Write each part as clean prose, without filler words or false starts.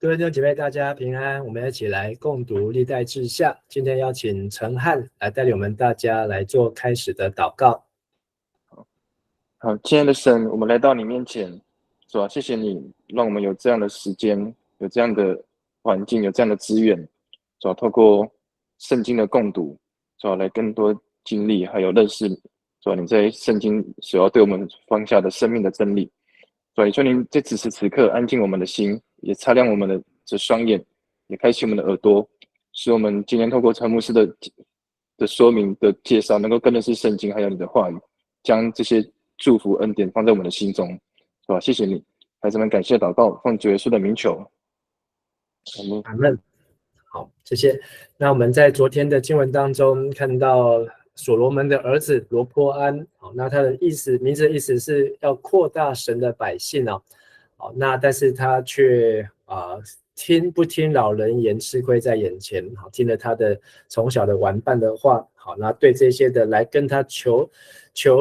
各位弟兄姐妹，大家平安。我们一起来共读历代志下。今天邀请陈汉来带领我们大家来做开始的祷告。好，亲爱的神，我们来到你面前，主啊，谢谢你让我们有这样的时间，有这样的环境，有这样的资源，主啊，透过圣经的共读，主啊，来更多经历还有认识，主啊，你在圣经所要对我们放下的生命的真理。主啊，也求您在此时此刻安静我们的心，也擦亮我们的这双眼，也开启我们的耳朵，使我们今天透过陈牧师的说明的介绍，能够更认识圣经还有你的话语，将这些祝福恩典放在我们的心中，是吧？谢谢你，孩子们，感谢祷告，奉主耶稣的名求，阿们。好，谢谢。那我们在昨天的经文当中看到所罗门的儿子罗波安，好，那他的名字的意思是要扩大神的百姓哦。好，那但是他却不听老人言，吃亏在眼前。好，听了他的从小的玩伴的话，好，那对这些的来跟他求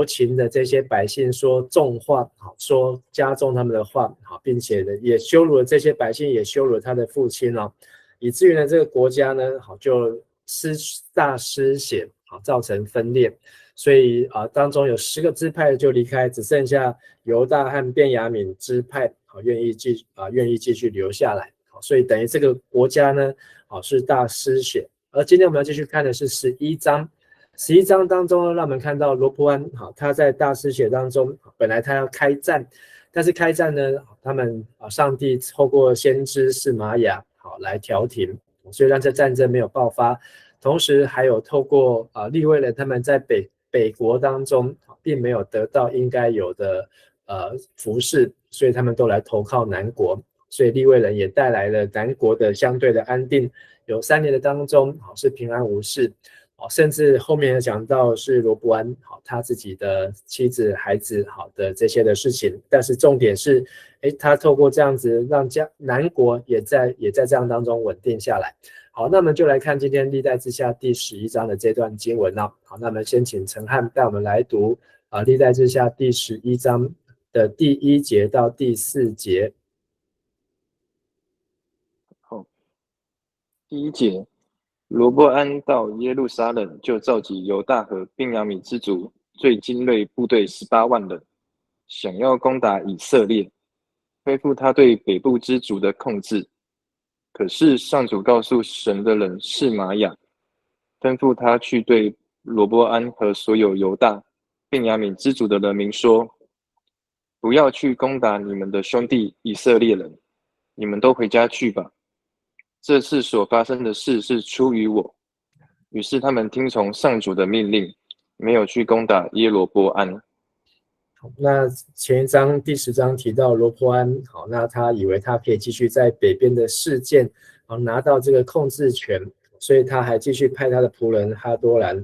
情的这些百姓说重话，好，说加重他们的话，好，并且呢也羞辱了这些百姓，也羞辱了他的父亲哦，以至于呢这个国家呢好就大失血，好，造成分裂。所以当中有10个支派就离开，只剩下犹大和便雅悯支派愿意继续留下来。所以等于这个国家呢是大失血。而今天我们要继续看的是11章。11章当中让我们看到罗波安他在大失血当中，本来他要开战，但是开战呢他们上帝透过先知示玛雅来调停，所以让这战争没有爆发。同时还有透过利未人他们在北国当中并没有得到应该有的服侍，所以他们都来投靠南国，所以利未人也带来了南国的相对的安定，有3年的当中是平安无事，甚至后面有讲到是罗伯安他自己的妻子孩子的这些的事情，但是重点是他透过这样子让南国也在这样当中稳定下来。好，那我们就来看今天历代志下第11章的这段经文好，那我们先请陈汉带我们来读历代志下第11章的第1节到第4节。好，第1节，罗波安到耶路撒冷，就召集犹大和便雅悯之族最精锐部队18万人，想要攻打以色列，恢复他对北部之族的控制。可是上主告诉神的人示玛雅，吩咐他去对罗波安和所有犹大、便雅悯之族的人民说：不要去攻打你们的兄弟以色列人，你们都回家去吧。这次所发生的事是出于我。于是他们听从上主的命令，没有去攻打耶罗波安。那前一章第10章提到罗波安，那他以为他可以继续在北边的事件拿到这个控制权，所以他还继续派他的仆人哈多兰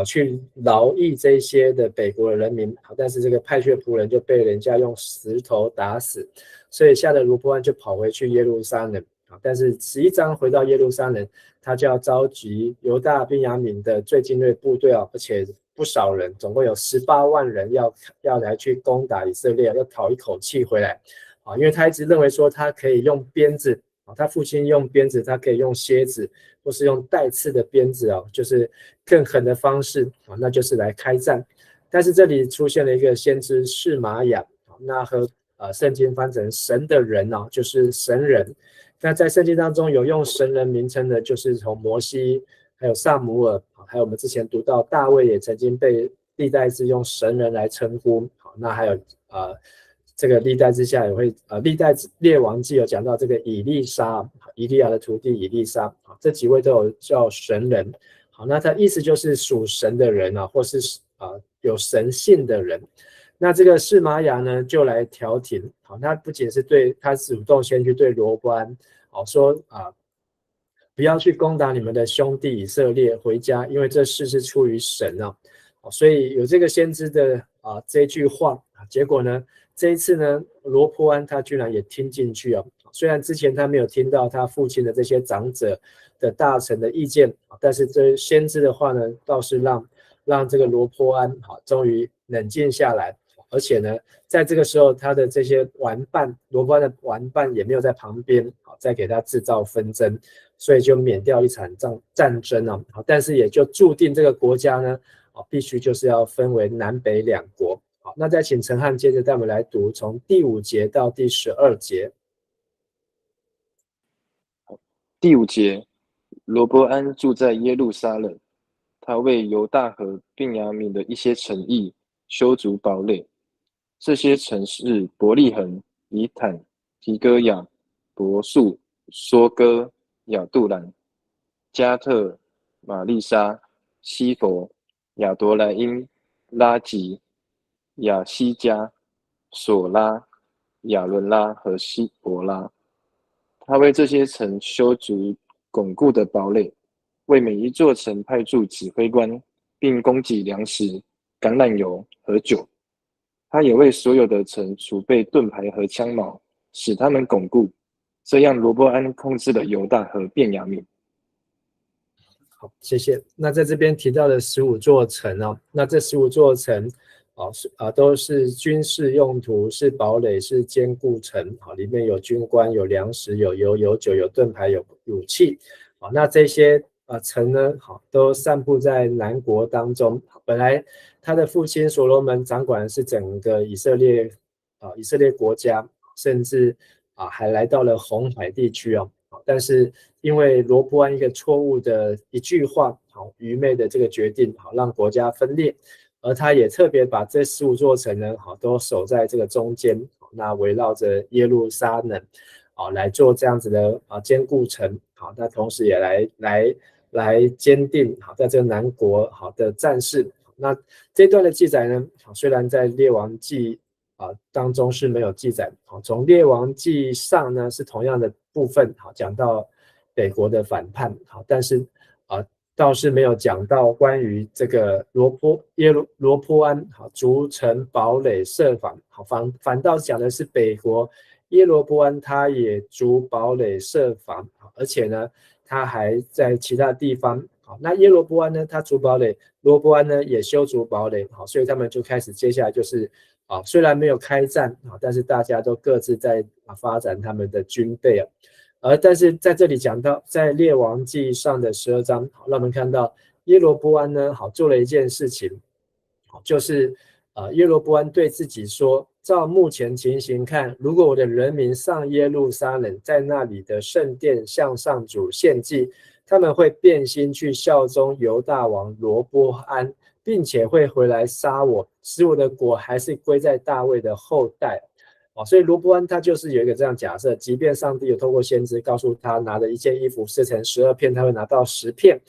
去劳役这些的北国的人民，但是这个派去的仆人就被人家用石头打死，所以吓得罗波安就跑回去耶路撒冷。但是11章回到耶路撒冷，他就要召集犹大便雅悯的最精锐部队而且不少人，总共有18万人要来去攻打以色列，要讨一口气回来因为他一直认为说他可以用鞭子，他父亲用鞭子，他可以用蝎子或是用带刺的鞭子就是更狠的方式那就是来开战。但是这里出现了一个先知示玛雅，那和圣经翻成神的人就是神人。那在圣经当中有用神人名称的，就是从摩西还有撒母耳，还有我们之前读到大卫也曾经被历代志用神人来称呼。那还有这个历代志下也会历代列王记有讲到这个以利沙，以利亚的徒弟以利沙，这几位都有叫神人。好，那他意思就是属神的人或是有神性的人。那这个示玛雅呢就来调停，他不仅是他主动先去对罗波安说不要去攻打你们的兄弟以色列，回家，因为这事是出于神所以有这个先知的这句话，结果呢这一次呢罗波安他居然也听进去虽然之前他没有听到他父亲的这些长者的大臣的意见，但是这先知的话呢倒是让这个罗波安终于冷静下来，而且呢，在这个时候他的这些玩伴，罗波安的玩伴也没有在旁边再给他制造纷争，所以就免掉一场战争啊，但是也就注定这个国家呢必须就是要分为南北两国。好，那再请陈汉接着带我们来读从第5节到第12节。第5节，罗波安住在耶路撒冷，他为犹大和便雅悯的一些城邑修筑堡垒。这些城市伯利恒、以坦、提哥雅、伯素、梭哥、亚杜兰、加特、玛丽莎、西佛、亚夺莱因、拉吉、亚西加、索拉、亚伦拉和西伯拉。他为这些城修筑巩固的堡垒，为每一座城派驻指挥官，并供给粮食、橄榄油和酒。他也为所有的城储备盾牌和枪矛，使他们巩固。这样，罗波安控制了犹大和便雅悯。好，谢谢。那在这边提到的15座城那这15座城都是军事用途，是堡垒，是坚固城里面有军官，有粮食，有油，有酒，有盾牌，有武器那这些城呢都散布在南国当中。本来他的父亲所罗门掌管的是整个以色列国家，甚至还来到了红海地区但是因为罗波安一个错误的一句话愚昧的这个决定让国家分裂，而他也特别把这15座城呢都守在这个中间，那围绕着耶路撒冷来做这样子的坚固城那同时也来坚定在这个南国的战事。那这段的记载呢虽然在列王记当中是没有记载，从列王记上呢是同样的部分讲到北国的反叛但是倒是没有讲到关于这个罗波安筑城堡垒设防反倒讲的是北国耶罗波安他也筑堡垒设防，而且呢他还在其他地方那耶罗波安呢他筑堡垒，罗波安呢也修筑堡垒所以他们就开始接下来就是虽然没有开战但是大家都各自在发展他们的军备但是在这里讲到在列王记上的12章让我们看到耶罗波安呢做了一件事情，就是耶罗波安对自己说，照目前情形看，如果我的人民上耶路撒冷，在那里的圣殿向上主献祭，他们会变心去效忠犹大王罗波安，并且会回来杀我，使我的国还是归在大卫的后代。所以罗波安他就是有一个这样假设，即便上帝有透过先知告诉他拿着一件衣服撕成12片，他会拿到10片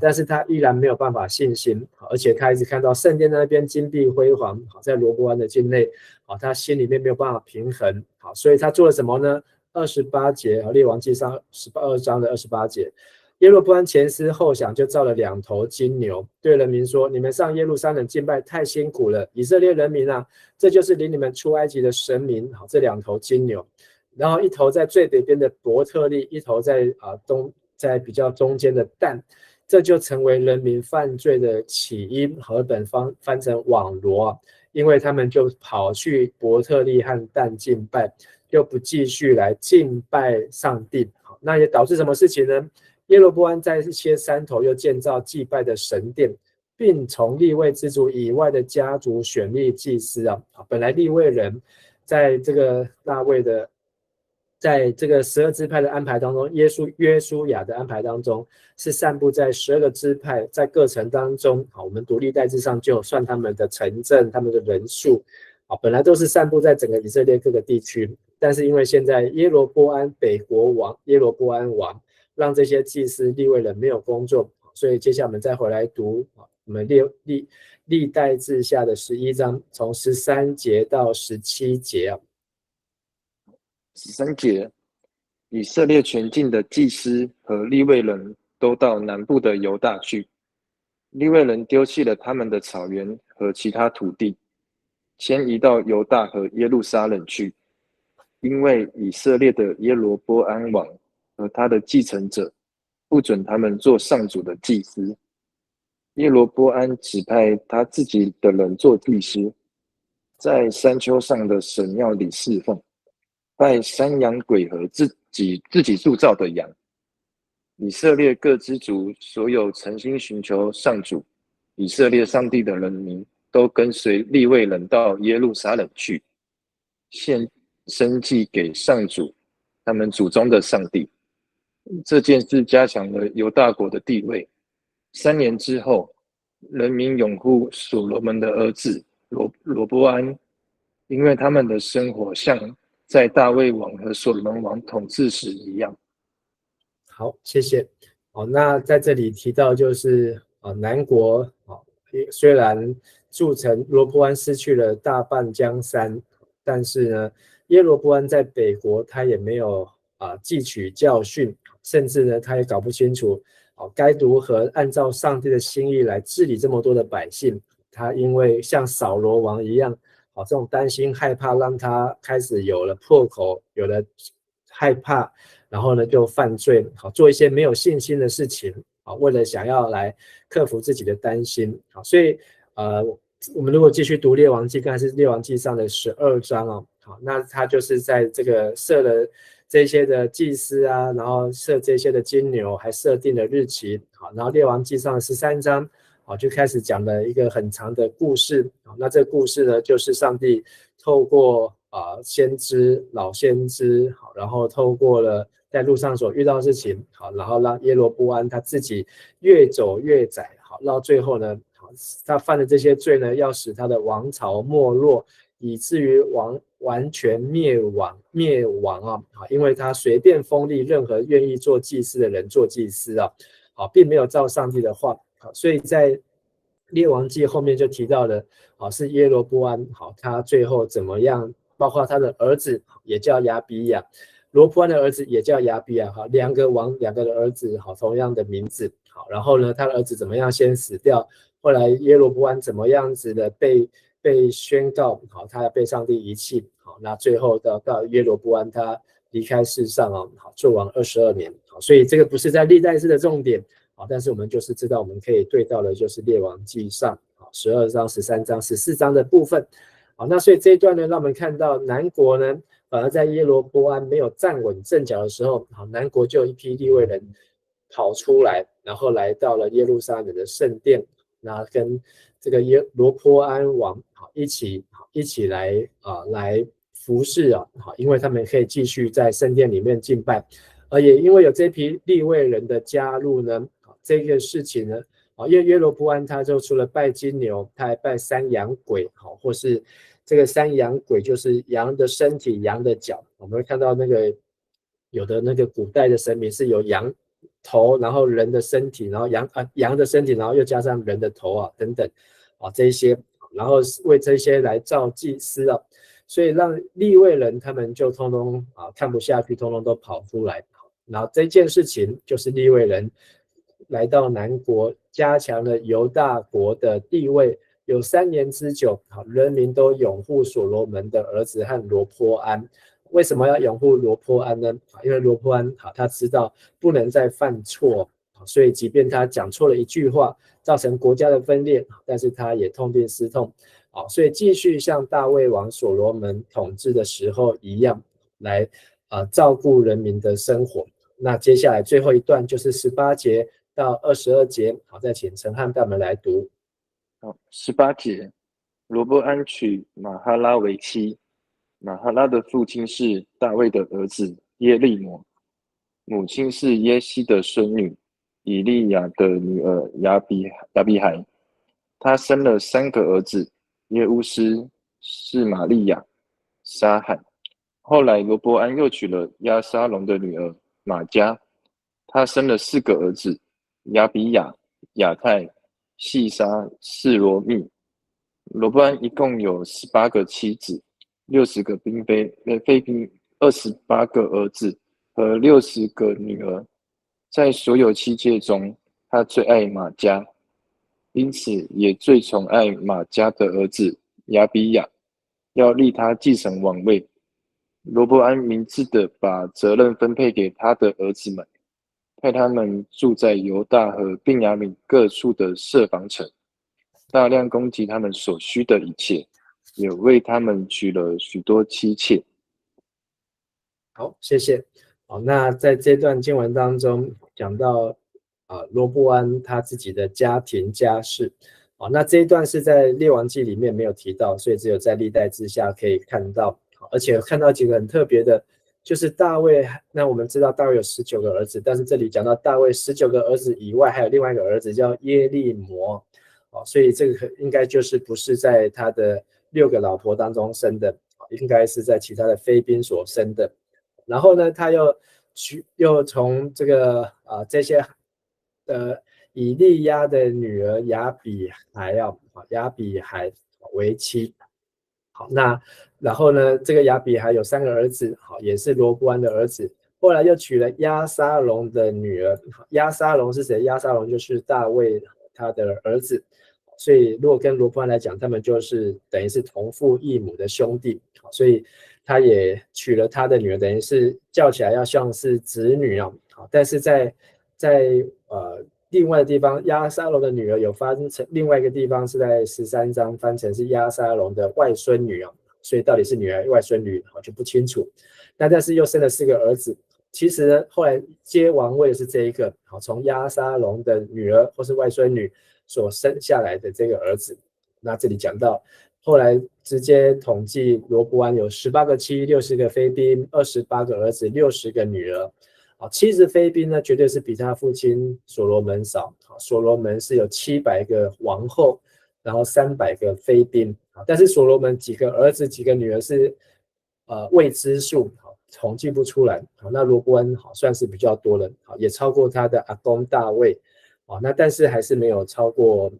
但是他依然没有办法信心，而且他一直看到圣殿那边金碧辉煌在罗波安的境内他心里面没有办法平衡所以他做了什么呢？28节列王记上12章的28节，耶罗波安前思后想，就造了2头金牛，对人民说：你们上耶路撒冷敬拜太辛苦了，以色列人民这就是领你们出埃及的神明这2头金牛，然后一头在最北边的伯特利，一头在比较中间的但，这就成为人民犯罪的起因，和本翻成网罗因为他们就跑去伯特利和但敬拜，就不继续来敬拜上帝那也导致什么事情呢？耶罗波安在一些山头又建造祭拜的神殿，并从利未之族以外的家族选立祭司本来利未人在这个大卫的在这个12支派的安排当中，约书亚的安排当中是散布在12个支派，在各城当中我们读历代志上就算他们的城镇，他们的人数本来都是散布在整个以色列各个地区，但是因为现在耶罗波安北国王耶罗波安王让这些祭司利未人没有工作，所以接下来我们再回来读我们历代志下的11章，从13节到17节13节，以色列全境的祭司和利未人都到南部的犹大去，利未人丢弃了他们的草原和其他土地，迁移到犹大和耶路撒冷去，因为以色列的耶罗波安王和他的继承者不准他们做上主的祭司。耶罗波安指派他自己的人做祭司，在山丘上的神庙里侍奉，拜山羊鬼和自己铸造的羊。以色列各支族所有诚心寻求上主以色列上帝的人民，都跟随利未人到耶路撒冷去，献生祭给上主他们祖宗的上帝。这件事加强了犹大国的地位。3年之后，人民拥护所罗门的儿子罗波安，因为他们的生活像在大卫王和所罗门王统治时一样。好，谢谢。那在这里提到就是南国虽然筑城罗波安失去了大半江山，但是呢，耶罗波安在北国他也没有汲取教训，甚至呢他也搞不清楚该如何按照上帝的心意来治理这么多的百姓。他因为像扫罗王一样，这种担心害怕让他开始有了破口，有了害怕，然后呢就犯罪，做一些没有信心的事情，为了想要来克服自己的担心。所以我们如果继续读列王记，刚才是列王记上的12章那他就是在这个设了这些的祭司然后设这些的金牛，还设定了日期，然后列王记上的13章就开始讲了一个很长的故事。那这个故事呢，就是上帝透过先知老先知然后透过了在路上所遇到的事情然后让耶罗波安他自己越走越窄到最后呢他犯的这些罪呢，要使他的王朝没落，以至于完全灭亡因为他随便封立任何愿意做祭司的人做祭司并没有照上帝的话。所以在列王记后面就提到了是耶罗波安他最后怎么样，包括他的儿子也叫亚比亚，罗波安的儿子也叫亚比亚两个的儿子同样的名字然后呢他的儿子怎么样先死掉，后来耶罗波安怎么样子的被宣告他被上帝遗弃那最后到耶罗波安他离开世上做王22年所以这个不是在历代志的重点但是我们就是知道我们可以对到的就是列王记上12章13章14章的部分那所以这一段呢让我们看到南国呢反而在耶罗波安没有站稳阵脚的时候南国就有一批利未人跑出来，然后来到了耶路撒冷的圣殿，那跟这个罗波安王一起来来服侍因为他们可以继续在圣殿里面敬拜，也因为有这批利未人的加入呢，这个事情呢，因为耶罗波安他就除了拜金牛，他还拜山羊鬼，或是这个山羊鬼就是羊的身体、羊的脚，我们会看到那个有的那个古代的神明是有羊头，然后人的身体，然后羊的身体，然后又加上人的头等等这一些，然后为这些来造祭司所以让利未人他们就通通看不下去，通通都跑出来。然后这件事情就是利未人来到南国，加强了犹大国的地位，有3年之久，人民都拥护所罗门的儿子和罗波安。为什么要拥护罗波安呢？因为罗波安他知道不能再犯错，所以即便他讲错了一句话，造成国家的分裂，但是他也痛定思痛，所以继续像大卫王所罗门统治的时候一样，来照顾人民的生活。那接下来最后一段就是18节到22节，再请陈汉带我们来读。18节，罗波安娶玛哈拉为妻，玛哈拉的父亲是大卫的儿子耶利摩，母亲是耶西的孙女以利亚的女儿亚比海。他生了3个儿子，耶乌斯、示玛利亚、沙罕。后来罗波安又娶了押沙龙的女儿玛迦，他生了4个儿子，亚比亚、亚太、细沙、示罗密。罗波安一共有18个妻子，60个妃嫔，28个儿子和60个女儿。在所有妻妾中，他最爱玛迦，因此也最宠爱玛迦的儿子亚比亚，要立他继承王位。罗波安明智地把责任分配给他的儿子们，派他们住在犹大和便雅悯各处的设防城，大量供给他们所需的一切。也为他们娶了许多妻妾。好，谢谢。好，那在这段经文当中讲到罗波安他自己的家庭家事。好，那这一段是在列王记里面没有提到，所以只有在历代志下可以看到。而且看到几个很特别的，就是大卫。那我们知道大卫有19个儿子，但是这里讲到大卫19个儿子以外，还有另外一个儿子叫耶利摩。所以这个应该就是不是在他的6个老婆当中生的，应该是在其他的妃嫔所生的。然后呢，他又从这些以利亚的女儿亚比海为妻。好，那然后呢，这个亚比海有3个儿子，好，也是罗波安的儿子。后来又娶了押沙龙的女儿。押沙龙是谁？押沙龙就是大卫他的儿子。所以如果跟罗波安来讲，他们就是等于是同父异母的兄弟。所以他也娶了他的女儿，等于是叫起来要像是子女啊。但是在另外的地方，押沙龙的女儿有翻成另外一个地方是在13章翻成是押沙龙的外孙女啊，所以到底是女儿外孙女就不清楚。但是又生了4个儿子。其实呢，后来接王位的是这一个，从押沙龙的女儿或是外孙女所生下来的这个儿子。那这里讲到后来直接统计罗波安有18个妻，60个妃嫔，28个儿子，60个女儿。70妃嫔呢，绝对是比他父亲所罗门少。所罗门是有700个王后，然后300个妃嫔。但是所罗门几个儿子几个女儿是未知数，统计不出来。那罗波安算是比较多了，也超过他的阿公大卫。那但是还是没有超过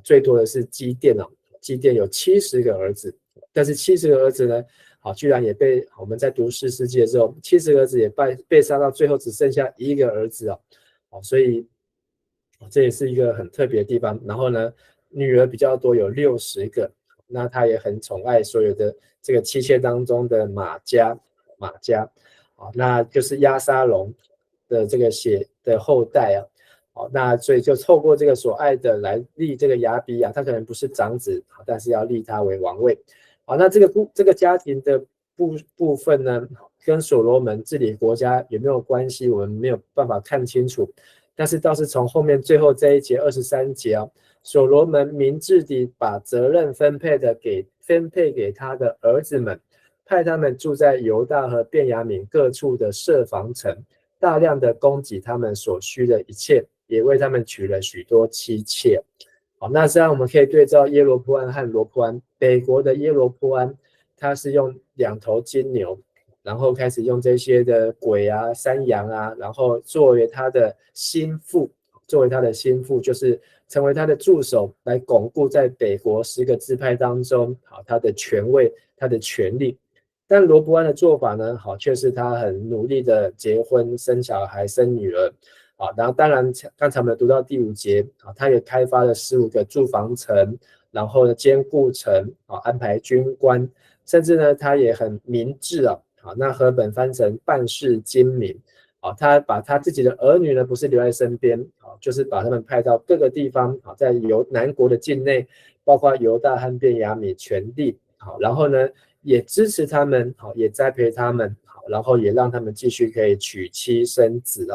最多的是基甸。基甸有70个儿子，但是70个儿子呢，居然也被我们在读士师记的时候，70个儿子也被杀到最后只剩下1个儿子。所以这也是一个很特别的地方。然后呢，女儿比较多，有60个。那他也很宠爱所有的这个妻妾当中的马加，那就是押沙龙的这个血的后代。那所以就透过这个所爱的来立这个亚比亚，他可能不是长子，但是要立他为王位。那这个家庭的部分呢，跟所罗门治理国家有没有关系，我们没有办法看清楚。但是倒是从后面最后这一节23节所罗门明智地把责任分配给他的儿子们，派他们住在犹大和便雅悯各处的设防城，大量的供给他们所需的一切，也为他们娶了许多妻妾。好，那这样我们可以对照耶罗波安和罗波安。北国的耶罗波安，他是用2头金牛，然后开始用这些的鬼啊、山羊啊，然后作为他的心腹，就是成为他的助手，来巩固在北国10个支派当中他的权位、他的权力。但罗波安的做法呢，却是他很努力的结婚、生小孩、生女儿。然后当然刚才我们读到第5节，他也开发了15个住房城，然后呢坚固城，安排军官，甚至呢他也很明智。那和本翻成办事精明。他把他自己的儿女呢，不是留在身边，就是把他们派到各个地方，在南国的境内，包括犹大和便雅悯全地。然后呢也支持他们，也栽培他们，然后也让他们继续可以娶妻生子。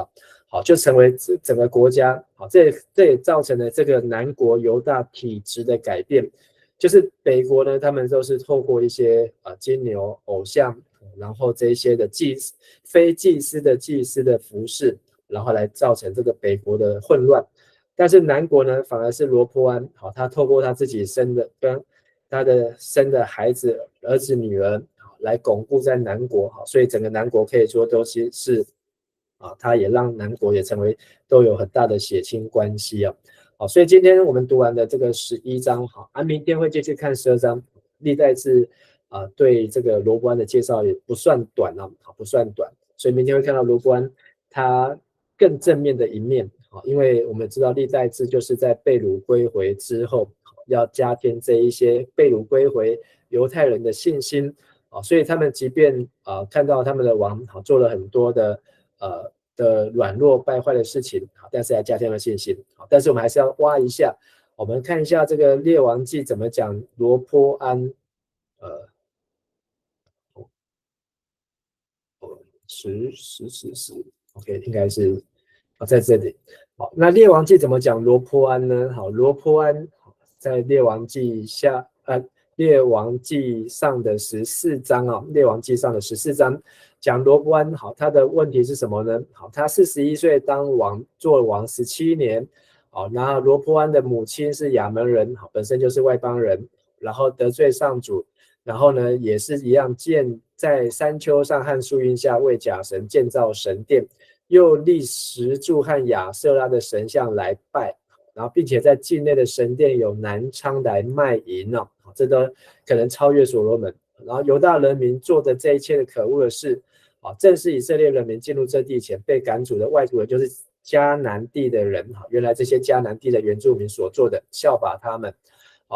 就成为整个国家。这也造成了这个南国犹大体制的改变。就是北国呢，他们都是透过一些金牛偶像，然后这一些的非祭司的服饰，然后来造成这个北国的混乱。但是南国呢，反而是罗波安，他透过他自己跟他的生的孩子、儿子、女儿来巩固在南国。所以整个南国可以说都是他也让南国也成为都有很大的血亲关系。所以今天我们读完的这个11章，明天会继续看12章。历代志对这个罗波安的介绍也不算短，不算短。所以明天会看到罗波安他更正面的一面。因为我们知道历代志就是在被掳归回之后，要加添这一些被掳归回犹太人的信心。所以他们即便看到他们的王做了很多的软弱败坏的事情，但是还加添了信心。但是我们还是要挖一下，我们看一下这个列王记怎么讲罗波安 OK， 应该是在这里。好，那列王记怎么讲罗波安呢？好，罗波安在列王记列王记上的14章啊，列王记上的14章讲罗波安。好，他的问题是什么呢？好，他41岁当王，做王17年。好，然后罗波安的母亲是亚门人，好，本身就是外邦人，然后得罪上主，然后呢也是一样在山丘上和树荫下为假神建造神殿，又立石柱和亚舍拉的神像来拜，然后并且在境内的神殿有南昌来卖淫哦，这都可能超越所罗门。然后犹大人民做的这一切的可恶的事，正是以色列人民进入这地前被赶逐的外族人，就是迦南地的人，原来这些迦南地的原住民所做的，效法他们。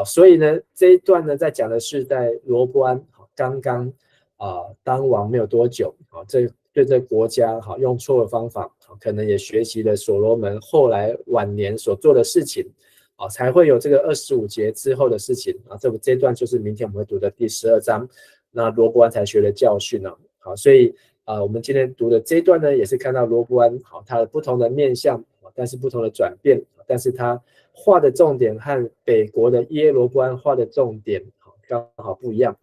所以呢，这一段呢，在讲的是在罗波安刚刚当王没有多久，对这国家用错的方法，可能也学习了所罗门后来晚年所做的事情，才会有这个25节之后的事情啊。这段就是明天我们会读的第12章，那罗波安才学了教训呢。好，所以我们今天读的这一段呢，也是看到罗波安他的不同的面向，但是不同的转变，但是他画的重点和北国的耶罗波安画的重点刚好不一样。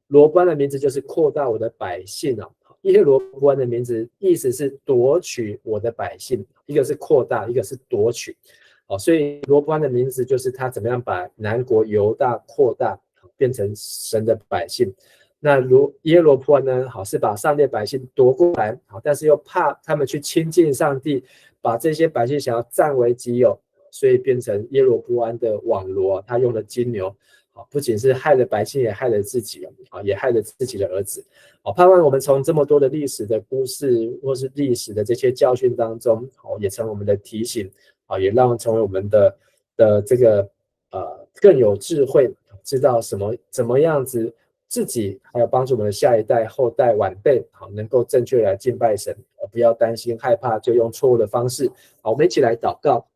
罗波安的名字就是扩大我的百姓啊，耶罗波安的名字意思是夺取我的百姓，一个是扩大，一个是夺取。所以罗波安的名字就是他怎么样把南国犹大扩大，变成神的百姓。那耶罗波安呢，是把上帝的百姓夺过来，但是又怕他们去亲近上帝，把这些百姓想要占为己有，所以变成耶罗波安的网罗，他用了金牛，不仅是害了百姓，也害了自己，也害了自己的儿子。盼望我们从这么多的历史的故事，或是历史的这些教训当中，也成为我们的提醒，也让成为我们的这个更有智慧，知道怎么样子自己还有帮助我们的下一代、后代、晚辈，能够正确来敬拜神，不要担心害怕，就用错误的方式。我们一起来祷告。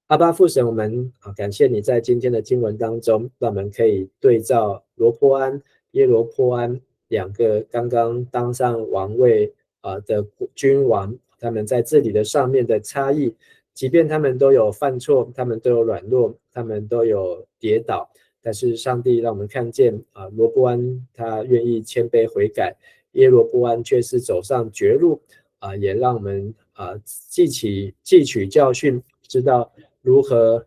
阿爸父神，我们感谢你在今天的经文当中，让我们可以对照罗波安、耶罗波安两个刚刚当上王位的君王，他们在治理的上面的差异，即便他们都有犯错，他们都有软弱，他们都有跌倒，但是上帝让我们看见罗波安他愿意谦卑悔改，耶罗波安却是走上绝路，也让我们汲取教训，知道如何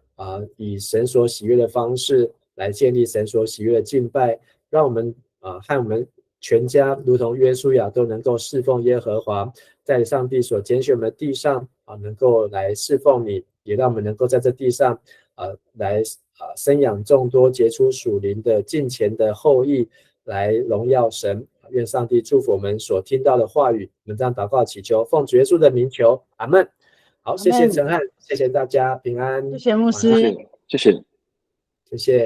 以神所喜悦的方式来建立神所喜悦的敬拜，让我们和我们全家如同约书亚都能够侍奉耶和华，在上帝所拣选我们的地上能够来侍奉你，也让我们能够在这地上来生养众多，结出属灵的敬虔的后裔，来荣耀神。愿上帝祝福我们所听到的话语，我们这样祷告祈求，奉主耶稣的名求，阿们。好，谢谢陈汉，谢谢大家平安，谢谢牧师，谢谢。谢谢。